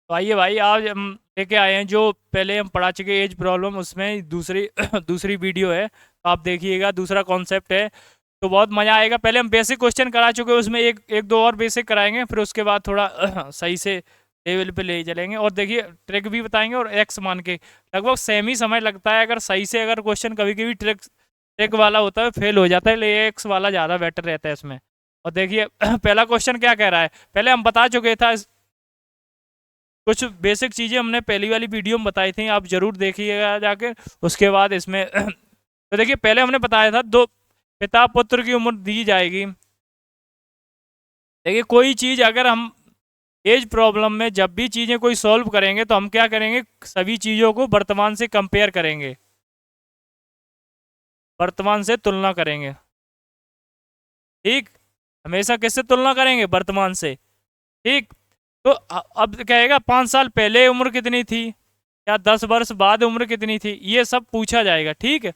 तो आइए भाई, आज हम लेके आए हैं जो पहले हम पढ़ा चुके एज प्रॉब्लम, उसमें दूसरी दूसरी वीडियो है, तो आप देखिएगा। दूसरा कॉन्सेप्ट है, तो बहुत मज़ा आएगा। पहले हम बेसिक क्वेश्चन करा चुके हैं, उसमें एक एक दो और बेसिक कराएंगे, फिर उसके बाद थोड़ा सही से लेवल पे ले चलेंगे। और देखिए, ट्रिक भी बताएंगे और एक्स मान के लगभग सेम ही समय लगता है। अगर सही से अगर क्वेश्चन कभी कभी ट्रिक ट्रिक वाला होता है, फेल हो जाता है, लेकिन एक्स वाला ज़्यादा बेटर रहता है इसमें। और देखिए पहला क्वेश्चन क्या कह रहा है, पहले हम बता चुके था। कुछ बेसिक चीज़ें हमने पहली वाली वीडियो में बताई थी, आप जरूर देखिएगा जाके। उसके बाद इसमें तो देखिए, पहले हमने बताया था दो पिता पुत्र की उम्र दी जाएगी। देखिए, कोई चीज़ अगर हम एज प्रॉब्लम में जब भी चीज़ें कोई सॉल्व करेंगे, तो हम क्या करेंगे, सभी चीज़ों को वर्तमान से कंपेयर करेंगे, वर्तमान से तुलना करेंगे। ठीक, हमेशा किससे तुलना करेंगे, वर्तमान से। ठीक, तो अब कहेगा 5 साल पहले उम्र कितनी थी, या 10 वर्ष बाद उम्र कितनी थी, ये सब पूछा जाएगा। ठीक है,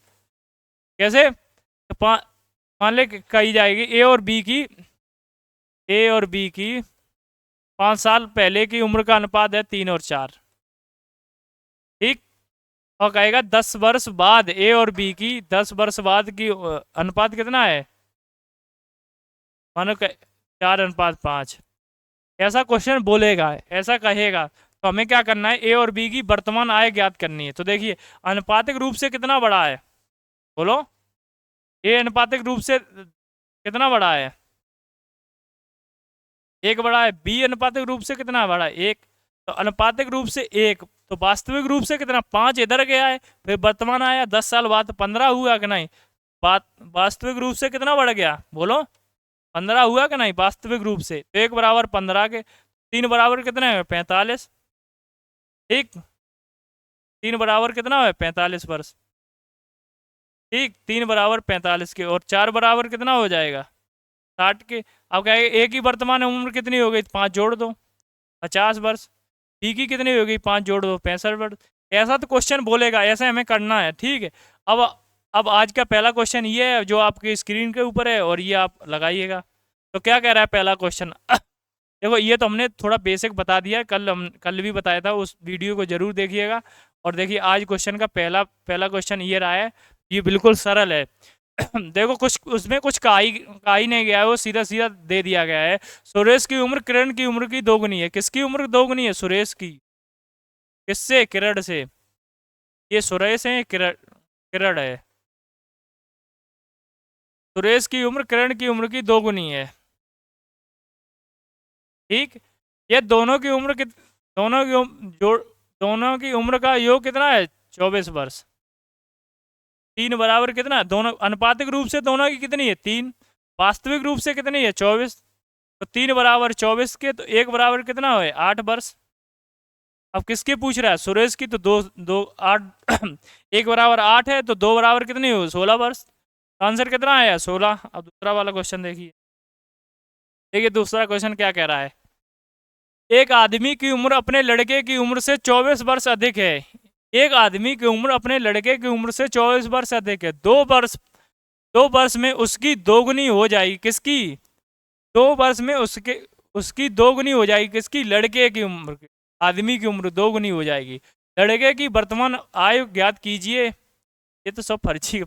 कैसे, तो मान ले कही जाएगी ए और बी की 5 साल पहले की उम्र का अनुपात है 3 और 4। ठीक, और कहेगा 10 वर्ष बाद ए और बी की 10 वर्ष बाद की अनुपात कितना है, मानो 4:5। ऐसा क्वेश्चन बोलेगा, ऐसा कहेगा, तो हमें क्या करना है, ए और बी की वर्तमान आय ज्ञात करनी है। तो देखिए, अनुपातिक रूप से कितना बड़ा है, बोलो। ए अनुपातिक रूप से कितना बड़ा है, एक बड़ा है। बी अनुपातिक रूप से कितना बड़ा है, एक। तो अनुपातिक रूप से एक, तो वास्तविक रूप से कितना, 5 इधर गया है, फिर वर्तमान आया 10 साल बाद, 15 हुआ कि नहीं। बात वास्तविक रूप से कितना बढ़ गया, बोलो। 15 हुआ कि नहीं वास्तविक रूप से। तो 1 बराबर 15 के 3 बराबर कितने हैं, 45। ठीक, 3 बराबर कितना है, 45 वर्ष। ठीक, 3 बराबर 45 के, और 4 बराबर कितना हो जाएगा, 60 के। अब कहेगा एक ही वर्तमान उम्र कितनी हो गई, 5 जोड़ दो, 50 वर्ष। बी की कितनी हो गई, 5 जोड़ दो, 65 वर्ष। ऐसा तो क्वेश्चन बोलेगा, ऐसे हमें करना है। ठीक है, अब अब आज का पहला क्वेश्चन ये है जो आपकी स्क्रीन के ऊपर है, और ये आप लगाइएगा। तो क्या कह रहा है पहला क्वेश्चन देखो, ये तो हमने थोड़ा बेसिक बता दिया है, कल भी बताया था, उस वीडियो को जरूर देखिएगा। और देखिए, आज क्वेश्चन का पहला पहला क्वेश्चन ये रहा है। ये बिल्कुल सरल है देखो, कुछ उसमें कुछ कहा ही नहीं गया है, वो सीधा सीधा दे दिया गया है। सुरेश की उम्र किरण की उम्र की दोगुनी है। किसकी उम्र दोगुनी है, सुरेश की। किससे, किरण से। ये सुरेश है, किरण किरण है। सुरेश की उम्र किरण की उम्र की दोगुनी है। ठीक, ये दोनों की उम्र दोनों की जोड़, दोनों की उम्र का योग कितना है, 24 वर्ष। 3 बराबर कितना, दोनों अनुपातिक रूप से दोनों की कितनी है, 3। वास्तविक रूप से कितनी है, 24। तो 3 बराबर 24 के, तो 1 बराबर कितना है, 8 वर्ष। अब किसके पूछ रहा है, सुरेश की। तो दो दो 8 1 बराबर 8 है, तो 2 बराबर कितनी हो, 16 वर्ष। आंसर कितना आया, 16। अब दूसरा वाला क्वेश्चन देखिए। देखिए, दूसरा क्वेश्चन क्या कह रहा है। एक आदमी की उम्र अपने लड़के की उम्र से 24 वर्ष अधिक है। एक आदमी की उम्र अपने लड़के की उम्र से 24 वर्ष अधिक है। 2 वर्ष में उसकी दोगुनी हो जाएगी, किसकी। 2 वर्ष में उसकी दोगुनी हो जाएगी, किसकी, लड़के की उम्र की। आदमी की उम्र दोगुनी हो जाएगी। लड़के की वर्तमान आयु ज्ञात कीजिए। ये तो सब फर्जी है।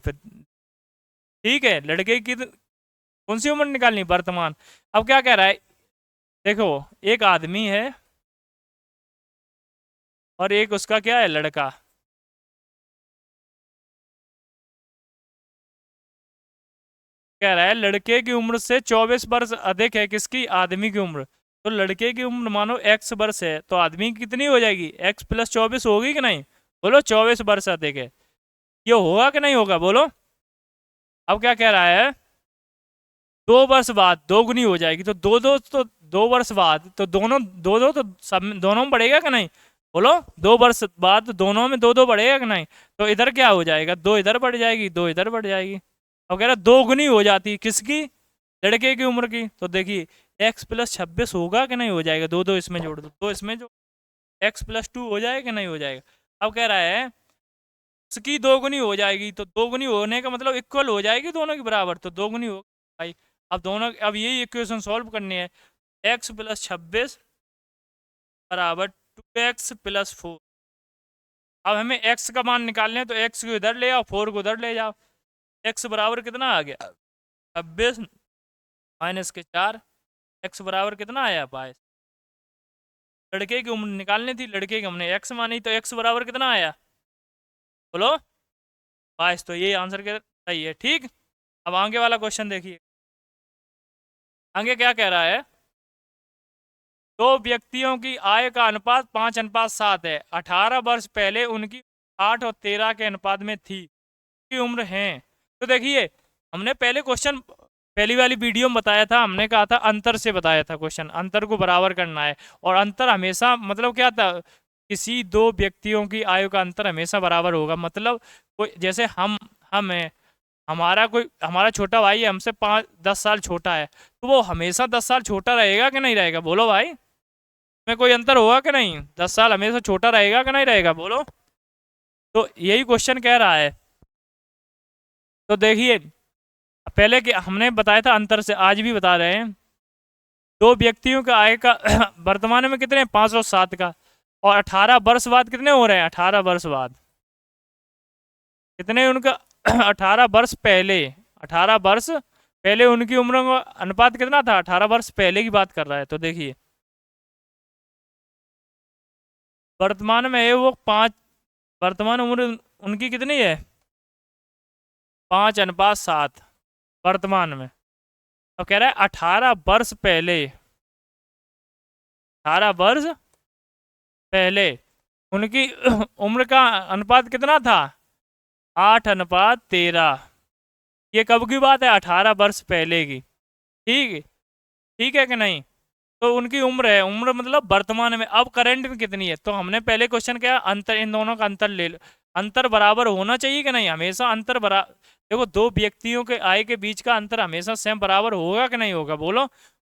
ठीक है, लड़के की कौन सी उम्र निकालनी, वर्तमान। अब क्या कह रहा है, देखो, एक आदमी है और एक उसका क्या है, लड़का। कह रहा है लड़के की उम्र से 24 वर्ष अधिक है, किसकी, आदमी की उम्र। तो लड़के की उम्र मानो x वर्ष है, तो आदमी की कितनी हो जाएगी, x + 24 होगी कि नहीं, बोलो। 24 वर्ष अधिक है, ये होगा कि नहीं होगा, बोलो। अब क्या कह रहा है, 2 वर्ष बाद दोगुनी हो जाएगी। तो 2 वर्ष बाद, तो दोनों दो दो, तो सब दोनों में बढ़ेगा कि नहीं, बोलो। 2 वर्ष बाद दोनों में दो दो बढ़ेगा कि नहीं। तो इधर क्या हो जाएगा, 2 इधर बढ़ जाएगी, 2 इधर बढ़ जाएगी। अब कह रहा दोगुनी हो जाती है, किसकी, लड़के की उम्र की। तो देखिए, x + 26 होगा कि नहीं हो जाएगा, दो दो इसमें जोड़ दो, तो इसमें जो x + 2 हो जाएगा कि नहीं हो जाएगा। अब कह रहा है इसकी दोगुनी हो जाएगी, तो दोगुनी होने का मतलब इक्वल हो जाएगी दोनों के बराबर, तो दोगुनी हो भाई। अब दोनों, अब यही इक्वेशन सॉल्व करनी है। x + 26 बराबर 2x प्लस 4। अब हमें x का मान निकालने हैं, तो x को इधर ले आओ, 4 को उधर ले जाओ। x बराबर कितना आ गया? 26 माइनस के 4। x बराबर कितना आया? 22। लड़के की उम्र निकालनी थी, लड़के की हमने x मानी, तो x बराबर कितना आया? बोलो 22। तो ये आंसर के सही है। ठीक, अब आगे वाला क्वेश्चन देखिए, आगे क्या कह रहा है? दो व्यक्तियों की आय का अनुपात 5:7 है। 18 वर्ष पहले उनकी 8 और 13 के अनुपात में थी, की उम्र है। तो देखिए, हमने पहले क्वेश्चन पहली वाली वीडियो में बताया था, हमने कहा था अंतर से बताया था क्वेश्चन, अंतर को बराबर करना है। और अंतर हमेशा मतलब क्या था? किसी दो व्यक्तियों की आयु का अंतर हमेशा बराबर होगा। मतलब कोई जैसे हम है, हमारा छोटा भाई है, हमसे 10 साल छोटा है, तो वो हमेशा 10 साल छोटा रहेगा कि नहीं रहेगा? बोलो भाई, में कोई अंतर होगा कि नहीं? 10 साल हमेशा छोटा रहेगा कि नहीं रहेगा? बोलो। तो यही क्वेश्चन कह रहा है। तो देखिए, पहले के हमने बताया था अंतर से, आज भी बता रहे हैं। दो व्यक्तियों का आय का वर्तमान में कितने? 5 और 7 का, और 18 वर्ष बाद कितने हो रहे हैं? 18 वर्ष बाद कितने उनका? 18 वर्ष पहले, 18 वर्ष पहले उनकी उम्र का अनुपात कितना था? 18 वर्ष पहले की बात कर रहा है। तो देखिए, वर्तमान में है वो 5, वर्तमान उम्र उनकी कितनी है? 5:7 वर्तमान में। अब कह रहा है 18 वर्ष पहले, 18 वर्ष पहले उनकी उम्र का अनुपात कितना था? 8:13। ये कब की बात है? 18 वर्ष पहले की। ठीक, ठीक है कि नहीं? तो उनकी उम्र है, उम्र मतलब वर्तमान में। अब करंट में कितनी है? तो हमने पहले क्वेश्चन किया अंतर, इन दोनों का अंतर ले लो। अंतर बराबर होना चाहिए कि नहीं? हमेशा अंतर बराबर। देखो, दो व्यक्तियों के आय के बीच का अंतर हमेशा सेम बराबर होगा कि नहीं होगा? बोलो।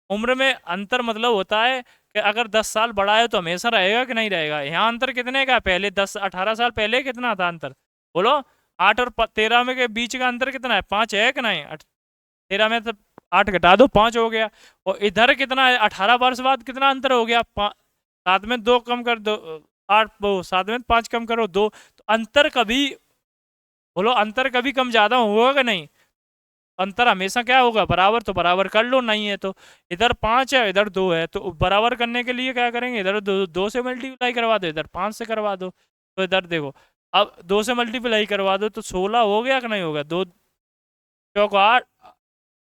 उम्र में अंतर मतलब होता है कि अगर 10 साल बढ़ा है तो हमेशा रहेगा कि नहीं रहेगा? यहाँ अंतर कितने का? पहले 18 साल पहले कितना था अंतर? बोलो। 8 और 13 में के बीच का अंतर कितना है? 5 है कि नहीं? 13 में तो 8 घटा दो, 5 हो गया। और इधर कितना है? 18 वर्ष बाद कितना अंतर हो गया? 7 में 2 कम कर दो, 8 7 में 5 कम करो, 2। तो अंतर कभी, बोलो, अंतर कभी कम ज्यादा होगा कि नहीं? अंतर हमेशा क्या होगा? बराबर। तो बराबर कर लो, नहीं है तो इधर 5 है, इधर 2 है, तो बराबर करने के लिए क्या करेंगे? इधर 2 से मल्टीप्लाई करवा दो, इधर 5 से करवा दो। तो इधर देखो, अब 2 से मल्टीप्लाई करवा दो तो 16 हो गया कि नहीं होगा? 2 चौक 8,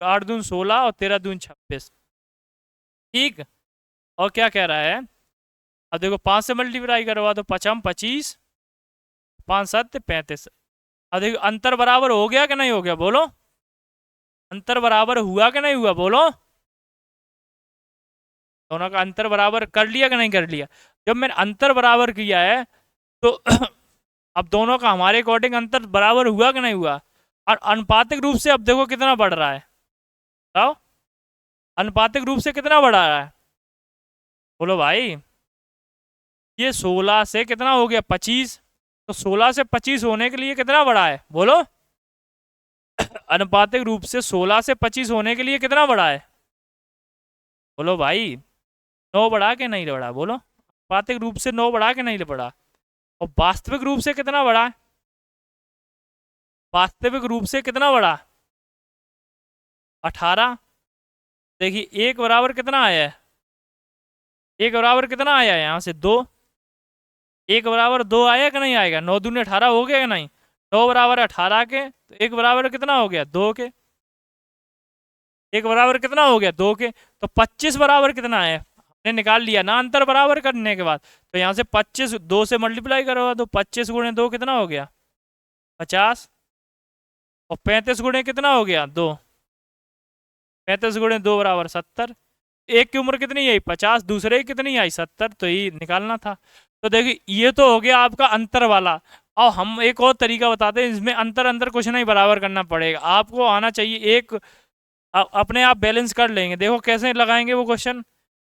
8 दून 16 और 13 दून 26। ठीक, और क्या कह रहा है? अब देखो, 5 से मल्टीप्लाई करवा दो, 5 25, 5 7 35। अब देखो, अंतर बराबर हो गया कि नहीं हो गया? बोलो, अंतर बराबर हुआ कि नहीं हुआ? बोलो। दोनों का अंतर बराबर कर लिया कि नहीं कर लिया? जब मैंने अंतर बराबर किया है तो अब दोनों का हमारे अकॉर्डिंग अंतर बराबर हुआ कि नहीं हुआ? और अनुपातिक रूप से अब देखो कितना बढ़ रहा है, बताओ। अनुपातिक रूप से कितना बढ़ा रहा है? बोलो भाई। ये 16 से कितना हो गया? 25। तो 16 से 25 होने के लिए कितना बढ़ा है? बोलो। अनुपातिक रूप से 16 से 25 होने के लिए कितना बढ़ा है? बोलो भाई। 9 बढ़ा के नहीं बढ़ा? बोलो। अनुपातिक रूप से 9 बढ़ा के नहीं बढ़ा? और वास्तविक रूप से कितना बढ़ा? वास्तविक रूप से कितना बढ़ा? 18। देखिए, एक बराबर कितना आया है? एक बराबर कितना आया है? यहाँ से 2। एक बराबर 2 आया कि नहीं आएगा? 9 दूनी 18 हो गया कि नहीं? 9 बराबर 18 के, तो एक बराबर कितना हो गया? 2 के। एक बराबर कितना हो गया? 2 के। तो 25 बराबर कितना है? हमने निकाल लिया ना अंतर बराबर करने के बाद। तो यहाँ से 25 2 से मल्टीप्लाई करवा दो, 25 गुणे 2 कितना हो गया? 50। और 35 गुणे कितना हो गया? 2। 35 गुणे 2 बराबर 70। एक की उम्र कितनी आई? 50। दूसरे की कितनी आई? 70। तो ये निकालना था। तो देखिए, ये तो हो गया आपका अंतर वाला। और हम एक और तरीका बताते हैं, इसमें अंतर अंतर कुछ नहीं बराबर करना पड़ेगा, आपको आना चाहिए एक, अपने आप बैलेंस कर लेंगे। देखो कैसे लगाएंगे वो क्वेश्चन,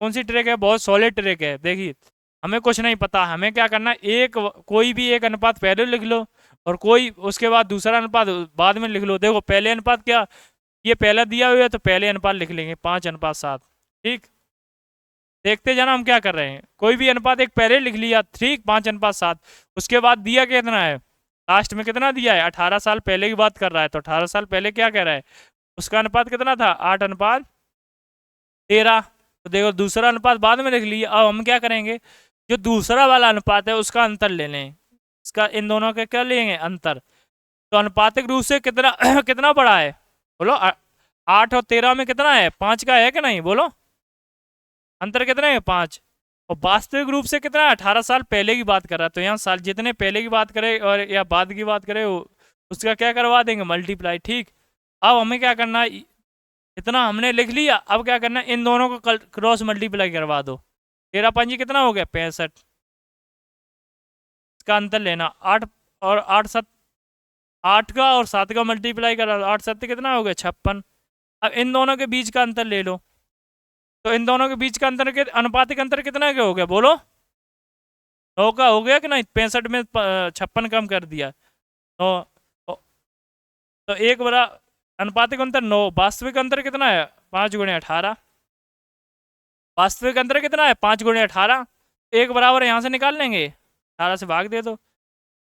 कौन सी ट्रिक है? बहुत सॉलिड ट्रिक है। देखिए, हमें कुछ नहीं पता, हमें क्या करना है, कोई भी एक अनुपात पहले लिख लो, और कोई उसके बाद दूसरा अनुपात बाद में लिख लो। देखो, पहले अनुपात क्या, ये पहला दिया हुआ है तो पहले अनुपात लिख लेंगे 5:7। ठीक, देखते जाना हम क्या कर रहे हैं। कोई भी अनुपात एक पहले लिख लिया 3:5:7, उसके बाद दिया कितना है, लास्ट में कितना दिया है, 18 साल पहले की बात कर रहा है, तो 18 साल पहले क्या कह रहा है, उसका अनुपात कितना था, 8:13। तो देखो दूसरा अनुपात बाद में लिख लिया। अब हम क्या करेंगे, जो दूसरा वाला अनुपात है उसका अंतर ले लें, इसका इन दोनों के क्या लेंगे, अंतर। तो अनुपातिक रूप से कितना कितना बड़ा है, बोलो 8 और 13 में कितना है, 5 का है कि नहीं, बोलो अंतर कितना है, 5। और वास्तविक रूप से कितना है, 18 साल पहले की बात कर रहा है, तो यहाँ साल जितने पहले की बात करे और या बाद की बात करे उसका क्या करवा देंगे, मल्टीप्लाई। ठीक, अब हमें क्या करना है, इतना हमने लिख लिया, अब क्या करना है, इन दोनों को क्रॉस मल्टीप्लाई करवा दो। 13×5 कितना हो गया, 65। इसका अंतर लेना, 8 और 8 8 का और 7 का मल्टीप्लाई करा, 8×7 कितना हो गया, 56। अब इन दोनों के बीच का अंतर ले लो, तो इन दोनों के बीच का अंतर के अनुपातिक अंतर कितना का हो गया, बोलो 9 का हो गया कि नहीं, 65 में 56 कम कर दिया, तो एक बड़ा अनुपातिक अंतर 9, वास्तविक अंतर कितना है, 5×18। वास्तविक अंतर कितना है, 5×18, एक बराबर यहाँ से निकाल लेंगे, 18 से भाग दे दो,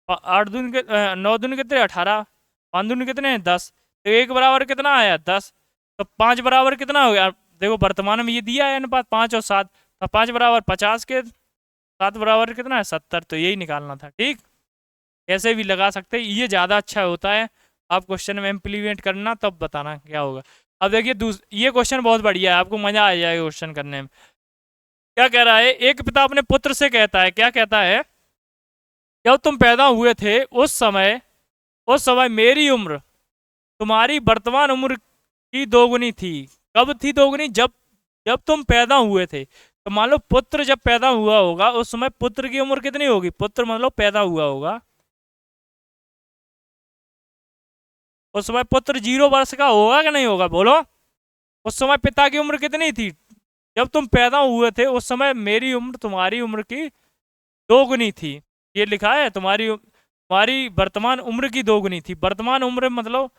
8 दूनी के 9 दूनी कितने 18, 5 दूनी कितने 10, तो एक बराबर कितना आया 10, तो 5 बराबर कितना हो गया, देखो वर्तमान में ये दिया है अनुपात 5 और 7, तो 5 बराबर 50 के 7 बराबर कितना है 70, तो यही निकालना था। ठीक, ऐसे भी लगा सकते हैं, ये ज़्यादा अच्छा होता है, आप क्वेश्चन में इम्प्लीमेंट करना तब बताना क्या होगा। अब देखिए ये क्वेश्चन बहुत बढ़िया है, आपको मजा आ जाएगा क्वेश्चन करने में। क्या कह रहा है, एक पिता अपने पुत्र से कहता है, क्या कहता है, जब तुम पैदा हुए थे उस समय मेरी उम्र तुम्हारी वर्तमान उम्र की दोगुनी थी। कब थी दोगुनी, जब जब तुम पैदा हुए थे। तो मान लो पुत्र जब पैदा हुआ होगा उस समय पुत्र की उम्र कितनी होगी, पुत्र मतलब पैदा हुआ होगा उस समय पुत्र 0 वर्ष का होगा कि नहीं होगा, बोलो। उस समय पिता की उम्र कितनी थी, जब तुम पैदा हुए थे उस समय मेरी उम्र तुम्हारी उम्र की दोगुनी थी। ये लिखा है, तुम्हारी वर्तमान उम्र की दोगुनी थी। वर्तमान उम्र मतलब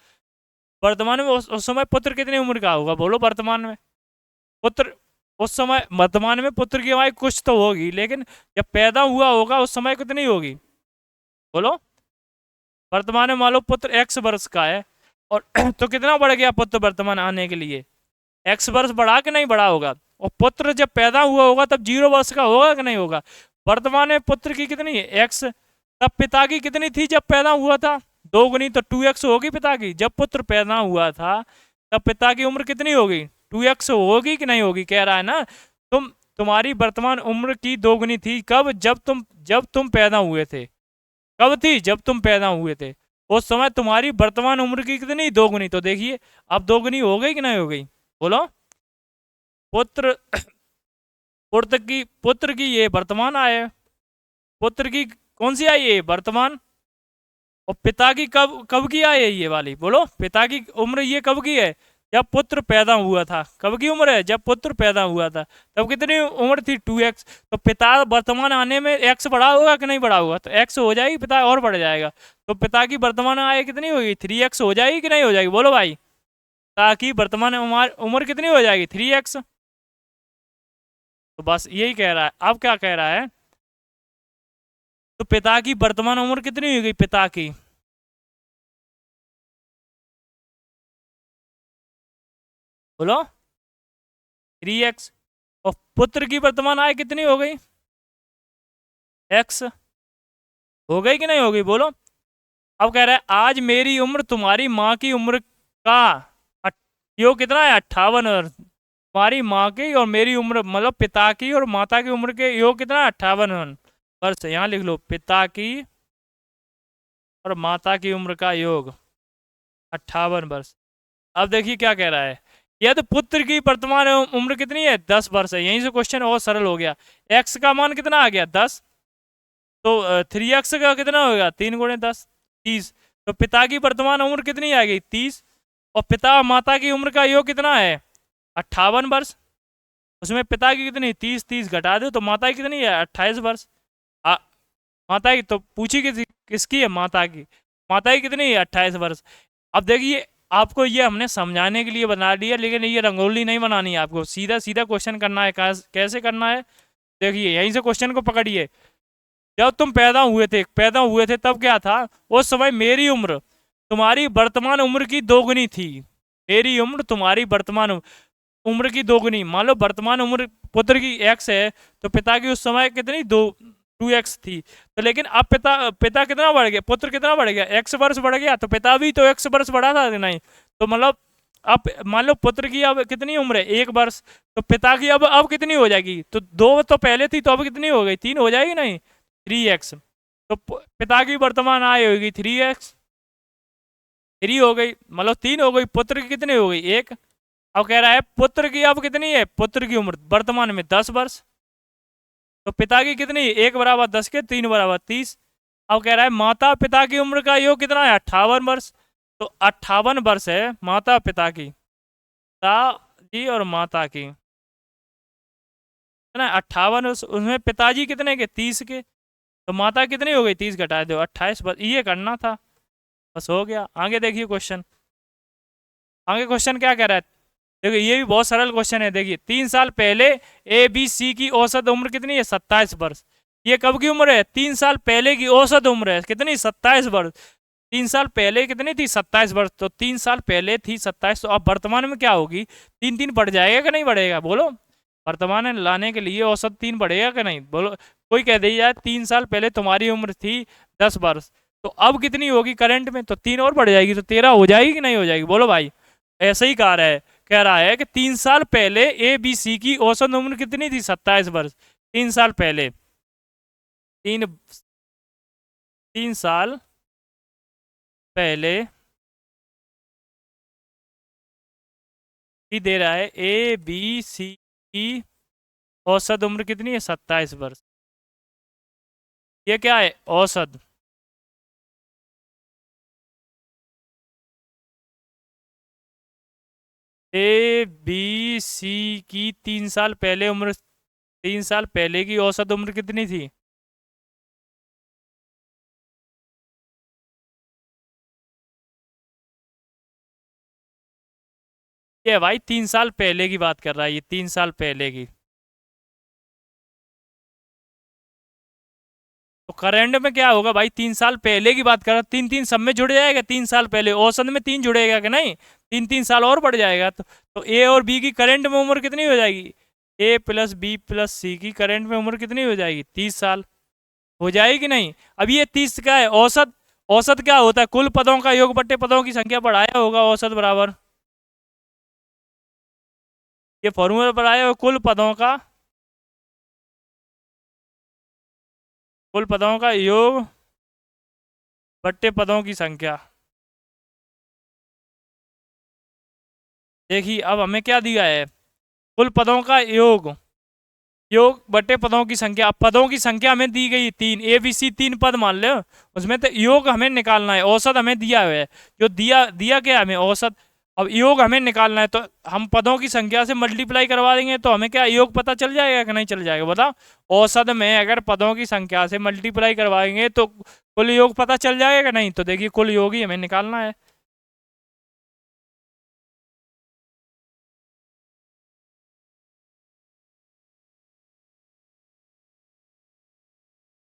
वर्तमान में उस समय पुत्र कितनी उम्र का होगा, बोलो वर्तमान में पुत्र, उस समय वर्तमान में पुत्र की आयु कुछ तो होगी, लेकिन जब पैदा हुआ होगा उस समय कितनी होगी, बोलो। वर्तमान में मान लो पुत्र x वर्ष का है, और तो कितना बढ़ गया पुत्र वर्तमान आने के लिए, x वर्ष बढ़ा कि नहीं बढ़ा होगा। और पुत्र जब पैदा हुआ होगा तब 0 वर्ष का होगा कि नहीं होगा। वर्तमान में पुत्र की कितनी है, x। तब पिता की कितनी थी जब पैदा हुआ था, दोगुनी, तो 2x होगी पिता की। जब पुत्र पैदा हुआ था तब पिता की उम्र कितनी होगी, 2x होगी कि नहीं होगी, कह रहा है ना। तुम्हारी वर्तमान उम्र की दोगुनी थी, कब, जब तुम पैदा हुए थे। कब थी, जब तुम पैदा हुए थे, उस समय तुम्हारी वर्तमान उम्र की कितनी, दोगुनी। तो देखिए अब दोगुनी हो गई कि नहीं हो गई, बोलो। पुत्र पुत्र की ये वर्तमान आय, पुत्र की कौन सी आई है, वर्तमान। और पिता की कब कब की आई है ये वाली, बोलो। पिता की उम्र ये कब की है, जब पुत्र पैदा हुआ था। कब की उम्र है, जब पुत्र पैदा हुआ था, तब कितनी उम्र थी, 2x। तो पिता वर्तमान आने में x बढ़ा होगा कि नहीं बढ़ा होगा, तो x हो जाएगी, पिता और बढ़ जाएगा। तो पिता की वर्तमान आय कितनी होगी, 3x हो जाएगी कि नहीं हो जाएगी, बोलो भाई। ताकि वर्तमान उम्र कितनी हो जाएगी, 3x। तो बस यही कह रहा है। अब क्या कह रहा है, तो पिता की वर्तमान उम्र कितनी हो गई, पिता की, बोलो 3x। और पुत्र की वर्तमान आय कितनी हो गई, x। हो गई कि नहीं हो गई, बोलो। अब कह रहा है आज मेरी उम्र तुम्हारी माँ की उम्र का योग कितना है, 58। और तुम्हारी माँ की और मेरी उम्र मतलब पिता की और माता की उम्र के योग कितना है, 58 वर्ष। यहाँ लिख लो, पिता की और माता की उम्र का योग 58 वर्ष। अब देखिए क्या कह रहा है, यदि पुत्र की वर्तमान उम्र कितनी है, 10 वर्ष है। यहीं से क्वेश्चन और सरल हो गया। x का मान कितना आ गया, 10। तो 3x का कितना होगा, 3×10 30। तो पिता की वर्तमान उम्र कितनी आ गई, 30। और पिता और माता की उम्र का योग कितना है, 58 वर्ष। उसमें पिता की कितनी, 30 30 घटा दो तो माता की कितनी है, 28 वर्ष। माता की तो पूछी किसकी है, माता की। माता की कितनी है, 28 वर्ष। अब देखिए आपको ये हमने समझाने के लिए बना दिया, लेकिन ये रंगोली नहीं बनानी है, आपको सीधा सीधा क्वेश्चन करना है। कैसे करना है, देखिए यहीं से क्वेश्चन को पकड़िए। जब तुम पैदा हुए थे तब क्या था, उस समय मेरी उम्र तुम्हारी वर्तमान उम्र की दोगुनी थी। मेरी उम्र तुम्हारी वर्तमान उम्र की दोगुनी। मान लो वर्तमान उम्र पुत्र की x है, तो पिता की उस समय कितनी, 2x थी। तो लेकिन अब पिता पिता कितना बढ़ गया, पुत्र कितना बढ़ गया, x वर्ष बढ़ गया, तो पिता भी तो x वर्ष बढ़ा था कि नहीं। तो मतलब अब मान लो पुत्र की अब कितनी उम्र है, 1 वर्ष, तो पिता की अब कितनी हो जाएगी, तो 2 तो पहले थी, तो अब कितनी हो गई, 3 हो जाएगी नहीं, 3x। तो पिता की वर्तमान आयु होगी 3x, 3 हो गई, मतलब 3 हो गई। पुत्र की कितनी हो गई, 1। अब कह रहा है पुत्र की अब कितनी है, पुत्र की उम्र वर्तमान में 10 वर्ष, तो पिता की कितनी, 1 बराबर 10 के 3 बराबर 30। अब कह रहा है माता पिता की उम्र का योग कितना है, 58 वर्ष। तो 58 वर्ष है माता पिता की, पिता जी और माता की है ना, 58। उसमें पिताजी कितने के, 30 के, तो माता कितनी हो गई, 30 घटा दो, 28। बस ये करना था, बस हो गया। आगे देखिए क्वेश्चन, आगे क्वेश्चन क्या कह रहा है, देखिए ये भी बहुत सरल क्वेश्चन है। देखिए 3 साल पहले ABC की औसत उम्र कितनी है, 27 वर्ष। ये कब की उम्र है, 3 साल पहले की औसत उम्र है कितनी, 27 वर्ष। 3 साल पहले कितनी थी, 27 वर्ष, तो 3 साल पहले थी 27, तो अब वर्तमान में क्या होगी, 3 3 बढ़ जाएगा कि नहीं बढ़ेगा, बोलो। वर्तमान में लाने के लिए औसत 3 बढ़ेगा कि नहीं, बोलो। कोई कह दिया 3 साल पहले तुम्हारी उम्र थी 10 वर्ष, तो अब कितनी होगी करंट में, तो 3 और बढ़ जाएगी, तो 13 हो जाएगी कि नहीं हो जाएगी, बोलो भाई। ऐसे ही कह रहा है कि 3 साल पहले ABC की औसत उम्र कितनी थी, 27 वर्ष। 3 साल पहले, 3 साल पहले ही दे रहा है ABC की औसत उम्र कितनी है, 27 वर्ष। ये क्या है, औसत। ABC की 3 साल पहले उम्र, 3 साल पहले की औसत उम्र कितनी थी, ये भाई 3 साल पहले की बात कर रहा है, ये 3 साल पहले की। तो करंट में क्या होगा भाई, 3 साल पहले की बात कर रहा, 3 3 सब में जुड़ जाएगा, 3 साल पहले औसत में 3 जुड़ेगा कि नहीं, 3 3 साल और बढ़ जाएगा। तो A और B की करंट में उम्र कितनी हो जाएगी, A+B+C की करंट में उम्र कितनी हो जाएगी, 30 साल हो जाएगी कि नहीं। अब ये 30 का है औसत। औसत क्या होता है, कुल पदों का योग बट्टे पदों की संख्या बढ़ाया होगा, औसत बराबर, ये फॉर्मूला बढ़ाया होगा, कुल पदों का योग बट्टे पदों की संख्या। देखिए अब हमें क्या दिया है, कुल पदों का योग, योग बटे पदों की संख्या। अब पदों की संख्या हमें दी गई 3, ABC 3 पद मान लो, उसमें तो योग हमें निकालना है, औसत हमें दिया हुआ है, जो दिया दिया क्या हमें, औसत। अब योग हमें निकालना है, तो हम पदों की संख्या से मल्टीप्लाई करवा देंगे, तो हमें क्या योग पता चल जाएगा कि नहीं चल जाएगा, बताओ। औसत में अगर पदों की संख्या से मल्टीप्लाई करवाएंगे तो कुल योग पता चल जाएगा कि नहीं, तो देखिए कुल योग ही हमें निकालना है।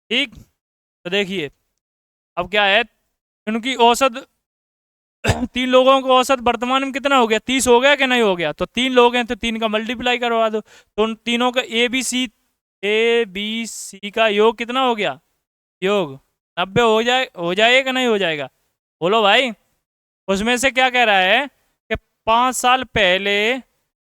ठीक, तो देखिए अब क्या है, उनकी औसत 3 लोगों को औसत वर्तमान में कितना हो गया, 30 हो गया कि नहीं हो गया, तो 3 लोग हैं तो 3 का मल्टीप्लाई करवा दो, तो उन तीनों का ए बी सी का योग कितना हो गया, योग 90 हो जाएगा कि नहीं हो जाएगा, बोलो भाई। उसमें से क्या कह रहा है कि 5 साल पहले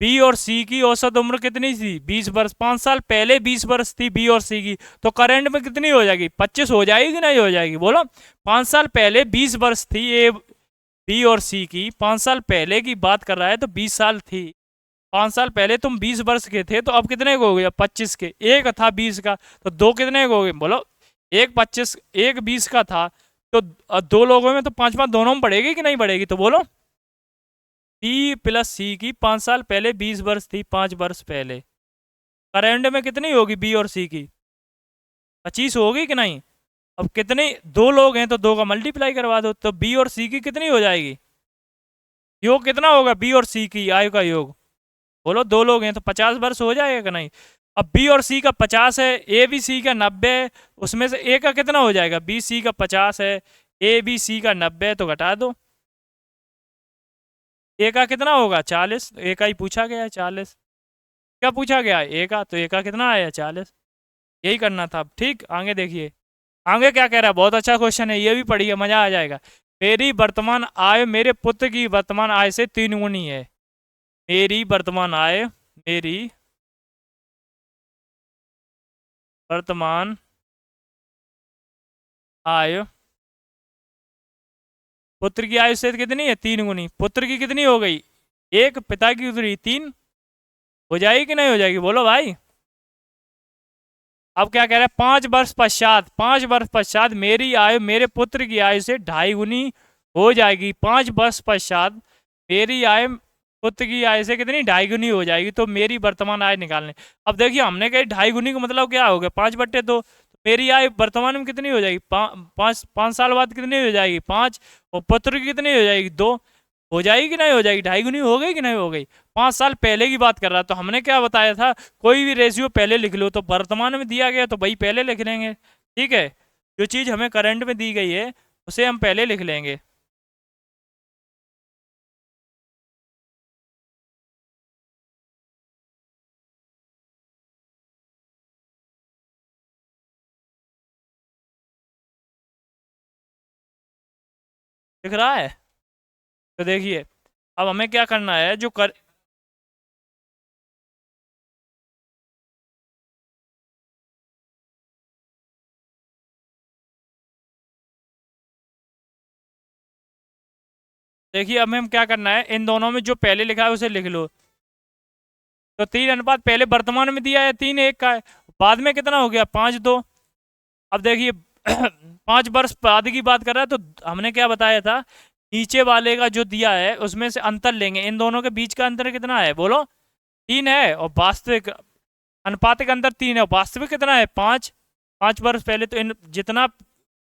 बी और सी की औसत उम्र कितनी थी, 20 वर्ष। 5 साल पहले 20 वर्ष थी बी और सी की, तो करंट में कितनी हो जाएगी, 25 हो जाएगी कि नहीं हो जाएगी, बोलो। 5 साल पहले 20 वर्ष थी ए बी और सी की, 5 साल पहले की बात कर रहा है, तो 20 साल थी। 5 साल पहले तुम 20 वर्ष के थे, तो अब कितने को हो गया, 25 के। एक था 20 का, तो 2 कितने को हो गए, बोलो। एक 25, एक 20 का था, तो 2 लोगों में तो 5 5 दोनों में बढ़ेगी कि नहीं बढ़ेगी, तो बोलो। B+C की 5 साल पहले 20 वर्ष थी, 5 वर्ष पहले, करंट में कितनी होगी बी और सी की, 25 होगी कि नहीं। अब कितने, 2 लोग हैं तो 2 का मल्टीप्लाई करवा दो, तो बी और सी की कितनी हो जाएगी, योग कितना होगा बी और सी की आयु का योग? बोलो, दो लोग हैं तो 50 वर्ष हो जाएगा कि नहीं? अब बी और सी का 50 है, ए बी सी का 90 है, उसमें से ए का कितना हो जाएगा? बी सी का 50 है, ए बी सी का 90 है, तो घटा दो। ए का कितना होगा? 40। ए का ही पूछा गया है 40। क्या पूछा गया है? ए का, तो ए का कितना आया? 40। यही करना था। ठीक, आगे देखिए। आगे क्या कह रहा है? बहुत अच्छा क्वेश्चन है, ये भी पढ़िए, मजा आ जाएगा। मेरी वर्तमान आय मेरे पुत्र की वर्तमान आय से 3 गुनी है। मेरी वर्तमान आय, मेरी वर्तमान आय पुत्र की आयु से कितनी है? 3 गुनी। पुत्र की कितनी हो गई? 1, पिता की कितनी? 3। हो जाएगी कि नहीं हो जाएगी? बोलो भाई। अब क्या कह रहा है? 5 वर्ष पश्चात, 5 वर्ष पश्चात मेरी आयु मेरे पुत्र की आयु से 2.5 गुनी हो जाएगी। 5 वर्ष पश्चात मेरी आय पुत्र की आय से कितनी? 2.5 गुनी हो जाएगी। तो मेरी वर्तमान आय निकालने। अब देखिए, हमने कही 2.5 गुनी का मतलब क्या हो गया? 5/2। मेरी आय वर्तमान में कितनी हो जाएगी? 5 साल बाद कितनी हो जाएगी? 5। और पुत्र की कितनी हो जाएगी? 2। हो जाएगी कि नहीं हो जाएगी? 2.5 गुनी हो गई कि नहीं हो गई? 5 साल पहले की बात कर रहा, तो हमने क्या बताया था? कोई भी रेशियो पहले लिख लो, तो वर्तमान में दिया गया तो भाई पहले लिख लेंगे। ठीक है, जो चीज़ हमें करंट में दी गई है उसे हम पहले लिख लेंगे। दिख रहा है? तो देखिए, अब हमें क्या करना है? जो कर देखिए, अब हम क्या करना है? इन दोनों में जो पहले लिखा है उसे लिख लो। तो 3 अनुपात पहले वर्तमान में दिया है 3:1 का है, बाद में कितना हो गया? 5:2। अब देखिए 5 वर्ष बाद की बात कर रहा है, तो हमने क्या बताया था? नीचे वाले का जो दिया है उसमें से अंतर लेंगे। इन दोनों के बीच का अंतर कितना है? बोलो। 3 है, और वास्तविक अनुपातिक अंतर 3 है, और वास्तविक कितना है? 5। 5 वर्ष पहले, तो इन जितना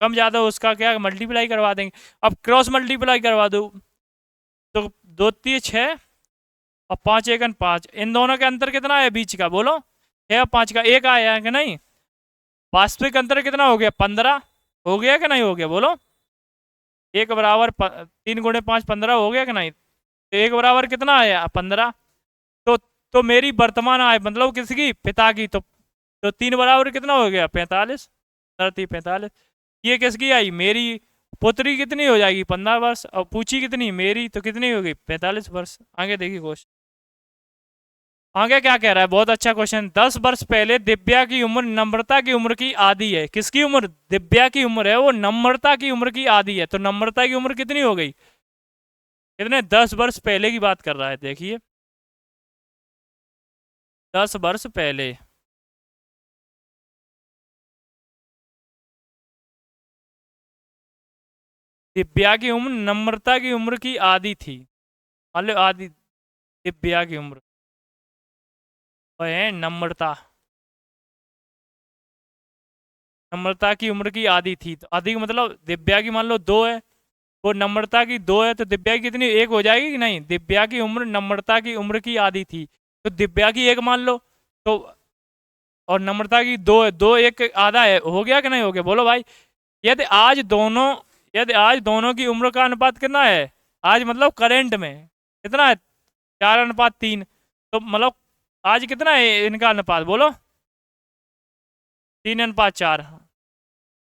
कम ज़्यादा उसका क्या मल्टीप्लाई करवा देंगे। अब क्रॉस मल्टीप्लाई करवा दो, तो 2×3 = 6, और 5×1 = 5। इन दोनों के अंतर कितना है बीच का? बोलो। 6 और 5 का 1 आया है कि नहीं? वास्तविक अंतर कितना हो गया? 15। हो गया कि नहीं हो गया? बोलो। 1 = 3 × 5 15 हो गया कि नहीं? तो 1 = कितना आया? 15। तो मेरी वर्तमान आय मतलब किसकी? पिता की। तो 3 = कितना हो गया? 45। 45। ये किसकी आई? मेरी। पुत्री कितनी हो जाएगी? 15 वर्ष। और पूछी कितनी? मेरी। तो कितनी होगी? 45 वर्ष। आगे देखिए क्वेश्चन। आगे क्या कह रहा है? बहुत अच्छा क्वेश्चन। 10 वर्ष पहले दिव्या की उम्र नम्रता की उम्र की आधी है। किसकी उम्र? दिव्या की उम्र है वो नम्रता की उम्र की आधी है। तो नम्रता की उम्र कितनी हो गई? कितने? 10 वर्ष पहले की बात कर रहा है। देखिए, 10 वर्ष पहले दिव्या की उम्र नम्रता की उम्र की आधी थी। मान लो आधी। दिव्या की उम्र वो है नम्रता। नम्रता की उम्र की आधी थी, तो आधी का मतलब दिव्या की मान लो 2 है, वो नम्रता की 2 है, तो दिव्या की कितनी? 1 हो जाएगी कि नहीं? दिव्या की उम्र नम्रता की उम्र की आधी थी, तो दिव्या की 1 मान लो। तो और नम्रता की 2 है, 2 1 आधा है। हो गया कि नहीं हो गया? बोलो भाई। यदि आज दोनों यदि आज दोनों की उम्र का अनुपात कितना है? आज मतलब करेंट में कितना है? 4:3। तो मतलब आज कितना है इनका अनुपात? बोलो। 3:4।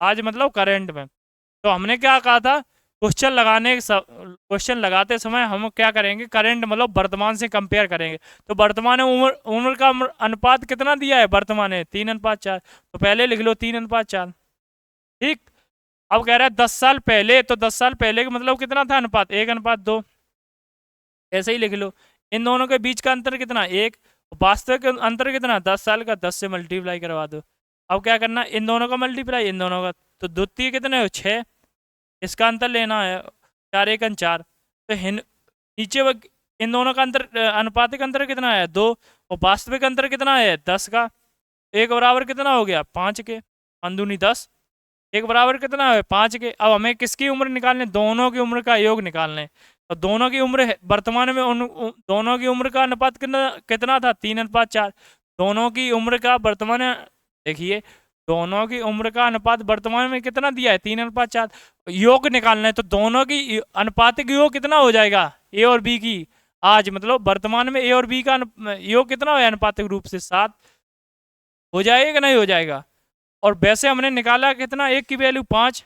आज मतलब करंट में। तो हमने क्या कहा था? क्वेश्चन लगाते समय हम क्या करेंगे? करंट मतलब वर्तमान से कंपेयर करेंगे। तो वर्तमान में उम्र उम्र का अनुपात कितना दिया है? वर्तमान है 3:4। तो पहले लिख लो 3:4। ठीक। अब कह रहा है 10 साल पहले, तो 10 साल पहले का मतलब कितना था अनुपात? 1:2। ऐसे ही लिख लो। इन दोनों के बीच का अंतर कितना? 1। वास्तविक अंतर कितना? 10 साल का। 10 से मल्टीप्लाई करवा दो। अब क्या करना? इन दोनों का मल्टीप्लाई, इन दोनों का। तो द्वितीय कितने हो? 6। इसका अंतर लेना है। 4×1 = 4। तो नीचे इन दोनों का अंतर अनुपातिक अंतर कितना है? 2। और वास्तविक अंतर कितना है? 10 का। 1 बराबर कितना हो गया? 5 के। 5×2 = 10। 1 बराबर कितना है? 5 के। अब हमें किसकी उम्र निकालने? दोनों की उम्र का योग निकालने। तो दोनों की उम्र वर्तमान में दोनों की उम्र का अनुपात कितना कितना था? 3:4। दोनों की उम्र का वर्तमान, देखिए दोनों की उम्र का अनुपात वर्तमान में कितना दिया है? 3:4। योग निकालना है तो दोनों की अनुपातिक योग कितना हो जाएगा? ए और बी की आज मतलब वर्तमान में ए और बी का योग कितना हो, अनुपातिक रूप से 7 हो जाएगा कि नहीं हो जाएगा? और वैसे हमने निकाला कितना, एक की वैल्यू 5,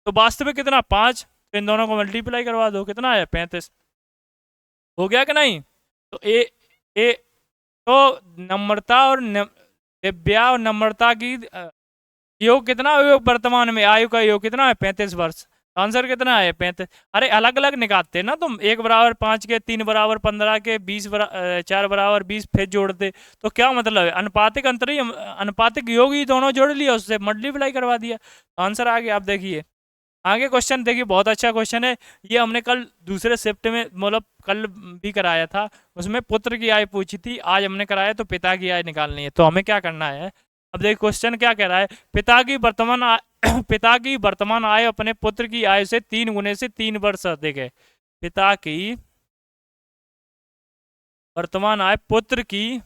तो वास्तविक कितना 5, तो इन दोनों को मल्टीप्लाई करवा दो, कितना आया 35। हो गया कि नहीं? तो ए तो नम्रता और दिव्या और नम्रता की योग कितना, योग वर्तमान में आयु का योग कितना है? 35 वर्ष। आंसर कितना है? 35। अरे अलग अलग निकालते ना तुम, 1 = 5 के, 3 = 15 के, 4 = 20, फिर जोड़ते, तो क्या मतलब है? अनुपातिक अंतर ही अनुपातिक योग ही दोनों जोड़ लिया, उससे मल्टीप्लाई करवा दिया, आंसर आ गया। आप देखिए आगे क्वेश्चन देखिए, बहुत अच्छा क्वेश्चन है ये। हमने कल दूसरे शिफ्ट में मतलब कल भी कराया था, उसमें पुत्र की आय पूछी थी, आज हमने कराया तो पिता की आय निकालनी है। तो हमें क्या करना है, अब देखिए क्वेश्चन क्या कह रहा है, पिता की वर्तमान आय पिता की वर्तमान आय अपने पुत्र की आय से 3 गुने से 3 वर्ष अधिक है। पिता की वर्तमान आय पुत्र की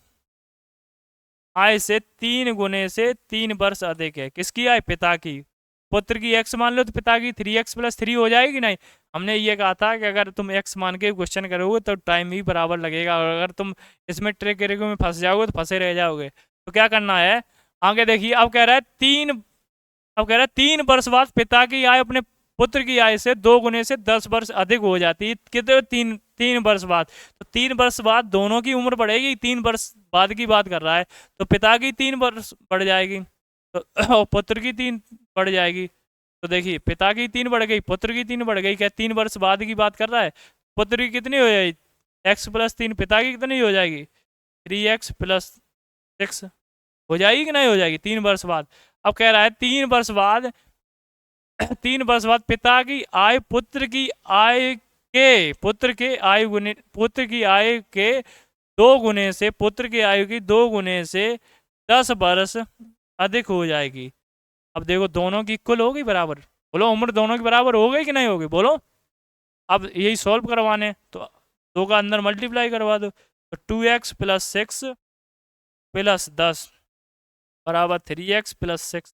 आय से 3 गुने से 3 वर्ष अधिक है। किसकी आय? पिता की। पुत्र की x मान लो तो पिता की 3x + 3 हो जाएगी नहीं? हमने ये कहा था कि अगर तुम x मान के क्वेश्चन करोगे तो टाइम ही बराबर लगेगा, और अगर तुम इसमें ट्रिक करोगे में फंस जाओगे तो फंसे रह जाओगे। तो क्या करना है आगे देखिए, अब कह रहा है 3 वर्ष बाद पिता की आय अपने पुत्र की आय से 2 गुने से 10 वर्ष अधिक हो जाती है। कितने? 3 वर्ष बाद। तो 3 वर्ष बाद दोनों की उम्र बढ़ेगी, 3 वर्ष बाद की बात कर रहा है, तो पिता की 3 वर्ष बढ़ जाएगी तो और पुत्र की 3 बढ़ जाएगी। तो देखिए पिता की 3 बढ़ गई, पुत्र की 3 बढ़ गई, क्या 3 वर्ष बाद की बात कर रहा है? पुत्र की कितनी हो जाएगी? x + 3। पिता की कितनी हो जाएगी? 3x + 6 हो जाएगी कि नहीं हो जाएगी 3 वर्ष बाद? अब कह रहा है 3 वर्ष बाद 3 वर्ष बाद पिता की आय पुत्र की आय पुत्र की आय के 2 गुने से, पुत्र की आयु की 2 गुने से 10 वर्ष अधिक हो जाएगी। अब देखो दोनों की इक्वल होगी, बराबर, बोलो उम्र दोनों की बराबर हो गई कि नहीं होगी, बोलो। अब यही सॉल्व करवाने तो 2 का अंदर मल्टीप्लाई करवा दो, तो 2x + 6 + 10 बराबर 3x + 6।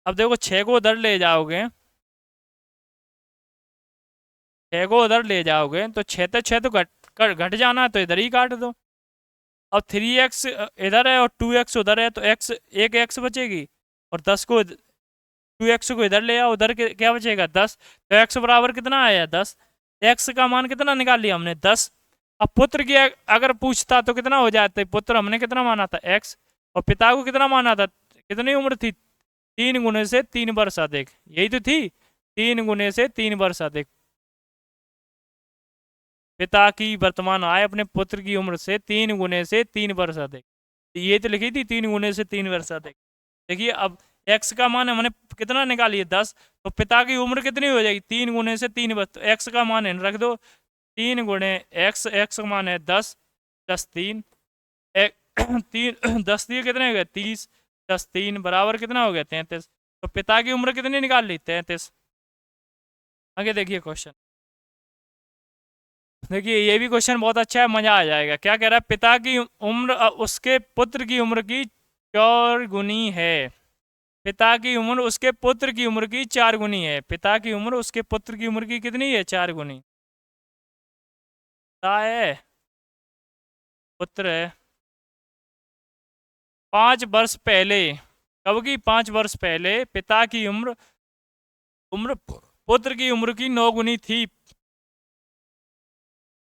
अब देखो 6 को उधर ले जाओगे, 6 को उधर ले जाओगे तो 6 तो घट जाना है, तो इधर ही काट दो। अब 3x इधर है और 2x उधर है, तो x एक x बचेगी, और 10 को 2x को इधर ले आओ, उधर क्या बचेगा 10, तो x बराबर कितना आया 10। x का मान कितना निकाल लिया हमने 10। अब पुत्र की अगर पूछता तो कितना हो जाता, पुत्र हमने कितना माना था x, और पिता को कितना माना था, कितनी उम्र थी? 3 गुने से 3 वर्ष अधिक, यही तो थी, 3 गुने से 3 वर्ष अधिक। पिता की वर्तमान आय अपने पुत्र की उम्र से 3 गुने से 3 वर्ष अधिक, ये तो लिखी थी 3 गुने से 3 वर्ष अधिक। देखिए अब x का मान हमने कितना निकालिए 10, तो पिता की उम्र कितनी हो जाएगी? 3 गुने से 3 वर्ष, तो x का मान है रख दो 3 गुणे x का मान है 10 + 3, 10 दिए कितने हो गए 30 + 3 बराबर कितना हो गया 33। तो पिता की उम्र कितनी निकाल ली? 33। आगे देखिए क्वेश्चन, देखिए ये भी क्वेश्चन बहुत अच्छा है, मजा आ जाएगा। क्या कह रहा है, पिता की उम्र उसके पुत्र की उम्र की 4 गुनी है। पिता की उम्र उसके पुत्र की उम्र की 4 गुनी है। पिता की उम्र उसके पुत्र की उम्र की कितनी है? 4 गुनी। पिता है, पुत्र है। 5 वर्ष पहले, कब की? 5 वर्ष पहले पिता की उम्र उम्र पुत्र की उम्र की 9 गुनी थी।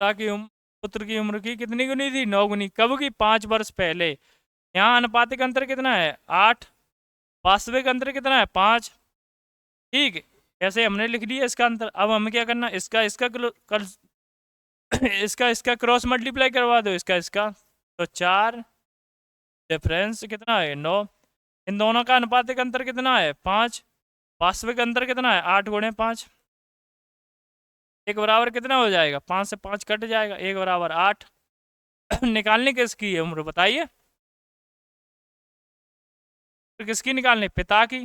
पिता की उम्र पुत्र की उम्र की कितनी गुनी थी? 9 गुनी। कब की? 5 वर्ष पहले। यहाँ अनुपातिक अंतर कितना है? 8। वास्तविक अंतर कितना है? 5। ठीक, ऐसे हमने लिख लिया इसका अंतर। अब हमें क्या करना, इसका इसका इसका क्रॉस मल्टीप्लाई करवा दो, इसका तो 4, डिफरेंस कितना है 9। इन दोनों का अनुपातिक अंतर कितना है? 5। वास्तविक अंतर कितना है? 8 गुणे 5। एक बराबर कितना हो जाएगा? 5 से 5 कट जाएगा, एक बराबर 8। निकालने किसकी है उम्र बताइए, किसकी निकालनी? पिता की।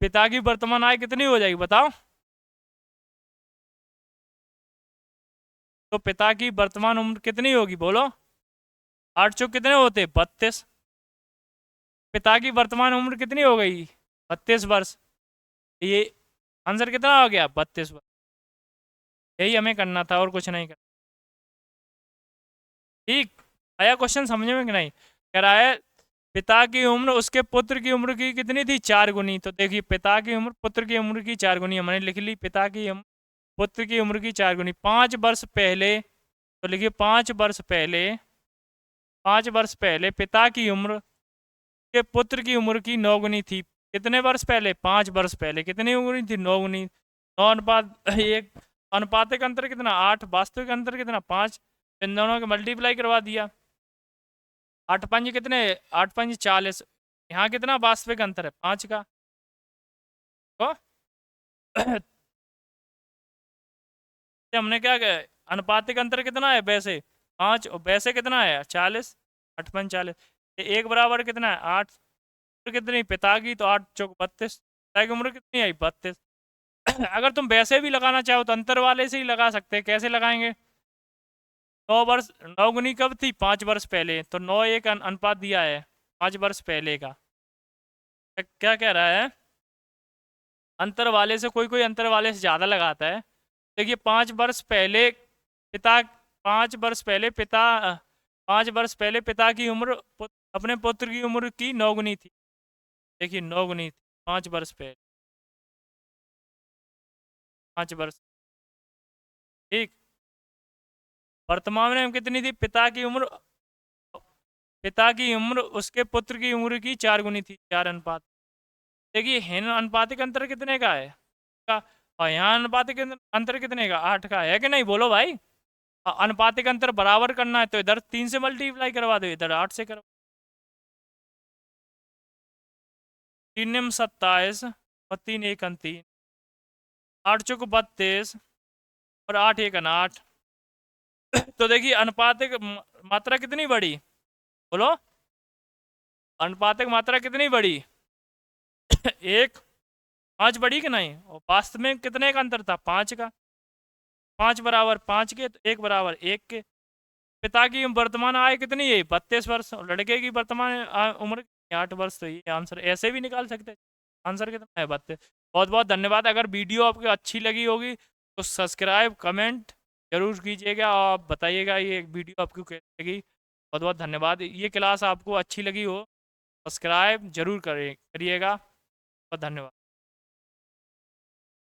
पिता की वर्तमान आय कितनी हो जाएगी बताओ? तो पिता की वर्तमान उम्र कितनी होगी बोलो? 8 चौक कितने होते? 32। पिता की वर्तमान उम्र कितनी हो गई? 32 वर्ष। ये आंसर कितना हो गया? 32 वर्ष। यही हमें करना था और कुछ नहीं करना। ठीक आया क्वेश्चन समझ में कि नहीं? कह रहा है पिता की उम्र उसके पुत्र की उम्र की कितनी थी? 4 गुनी। तो देखिए पिता की उम्र पुत्र की उम्र की 4 गुनी हमने लिख ली। पिता की उम्र पुत्र की उम्र की 4 गुनी। 5 वर्ष पहले, तो लिखिए 5 वर्ष पहले, 5 वर्ष पहले पिता की उम्र के पुत्र की उम्र की 9 गुनी थी। कितने वर्ष पहले? 5 वर्ष पहले। कितनी गुनी थी? 9 गुनी। 9:1। अनुपातिक अंतर कितना? 8। वास्तविक अंतर कितना? 5। इन दोनों के मल्टीप्लाई करवा दिया। 8×5 कितने? 8×5 40। यहाँ कितना वास्तविक अंतर है? 5 का। तो हमने क्या किया? अनुपातिक अंतर कितना है वैसे? 5। और वैसे कितना है? 40। 8×5 40। एक बराबर कितना है? 8। कितनी पिता की? तो 8 चौक 32। पिता की उम्र कितनी आई? 32। अगर तुम वैसे भी लगाना चाहो तो अंतर वाले से ही लगा सकते हैं। कैसे लगाएंगे? 9 वर्ष, 9 गुनी कब थी? 5 वर्ष पहले। तो 9 एक अनुपात दिया है 5 वर्ष पहले का। क्या कह रहा है? अंतर वाले से कोई कोई अंतर वाले से ज़्यादा लगाता है। देखिए 5 वर्ष पहले पिता, 5 वर्ष पहले पिता, 5 वर्ष पहले पिता की उम्र अपने पुत्र की उम्र की 9 गुनी थी। देखिए 9 गुनी थी 5 वर्ष पहले। 5 वर्ष। ठीक। वर्तमान में कितनी थी पिता की उम्र? पिता की उम्र उसके पुत्र की उम्र की 4 गुनी थी। 4 अनुपात। देखिए हेन अनुपातिक अंतर कितने का है? का। और यहाँ अनुपातिक अंतर कितने का? 8 का है कि नहीं बोलो भाई? अनुपातिक अंतर बराबर करना है तो इधर 3 से मल्टीप्लाई करवा दो, इधर 8 से करवा। 3 27 और 3 1 3। 8 चौक 32 और 8 1 8। तो देखिए अनुपातिक मात्रा कितनी बड़ी? बोलो अनुपातिक मात्रा कितनी बड़ी? एक। 5 बड़ी कि नहीं? और वास्तव में कितने का अंतर था? 5 का। 5 बराबर 5 के, तो 1 बराबर 1 के। पिता की वर्तमान आयु कितनी है? 32 वर्ष। और लड़के की वर्तमान उम्र 8 वर्ष। तो ये आंसर ऐसे भी निकाल सकते हैं। आंसर कितना है? 32। बहुत बहुत धन्यवाद। अगर वीडियो आपको अच्छी लगी होगी तो सब्सक्राइब कमेंट जरूर कीजिएगा और बताइएगा ये वीडियो आपको कैसी लगी। बहुत बहुत धन्यवाद। ये क्लास आपको अच्छी लगी हो सब्सक्राइब जरूर करिएगा। बहुत धन्यवाद।